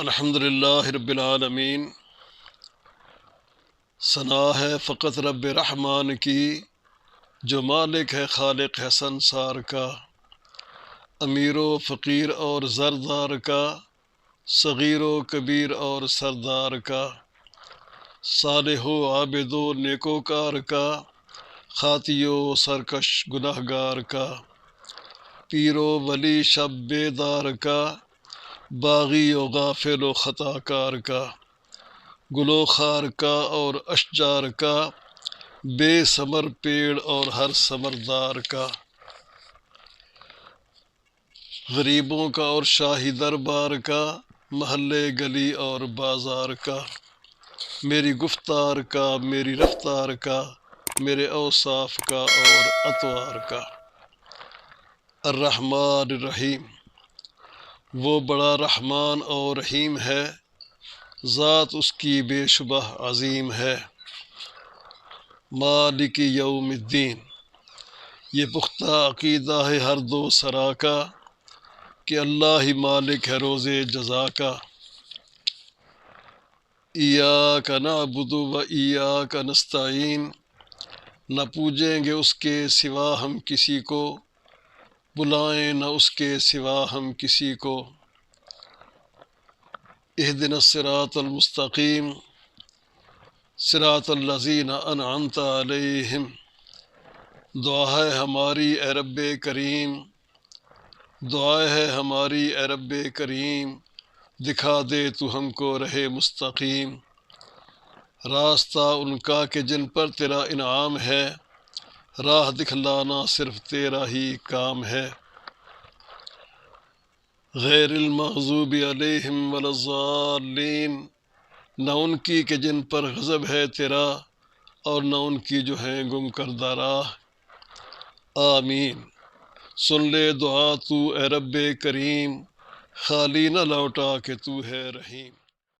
الحمد للہ رب العالمین۔ ثنا ہے فقط رب رحمان کی، جو مالک ہے خالق ہے سنسار کا، امیر و فقیر اور زردار کا، صغیر و کبیر اور سردار کا، صالح و عابد و نیکوکار کا، خاطی و سرکش گناہ گار کا، پیر و ولی شب بیدار کا، باغی و غافل و خطا کار کا، گل و خار کا اور اشجار کا، بے ثمر پیڑ اور ہر ثمردار کا، غریبوں کا اور شاہی دربار کا، محلے گلی اور بازار کا، میری گفتار کا میری رفتار کا، میرے اوصاف کا اور اطوار کا۔ الرحمن الرحیم، وہ بڑا رحمان اور رحیم ہے، ذات اس کی بے شبہ عظیم ہے۔ مالک یوم الدین، یہ پختہ عقیدہ ہے ہر دو سرا کا، کہ اللہ ہی مالک ہے روز جزا کا۔ ایاک نعبد و ایاک نستعین، نہ پوجیں گے اس کے سوا ہم کسی کو، بلائیں نہ اس کے سوا ہم کسی کو۔ اہدنا الصراط المستقیم، صراط الذین انعمت علیہم۔ دعا ہے ہماری اے رب کریم، دعا ہے ہماری اے رب کریم، دکھا دے تو ہم کو راہ مستقیم۔ راستہ ان کا کہ جن پر تیرا انعام ہے، راہ دکھلانا صرف تیرا ہی کام ہے۔ غیر المغضوب علیہم ولا الضالین، نہ ان کی کہ جن پر غضب ہے تیرا، اور نہ ان کی جو ہیں گم کردہ راہ۔ آمین۔ سن لے دعا تو اے رب کریم، خالی نہ لوٹا کہ تو ہے رحیم۔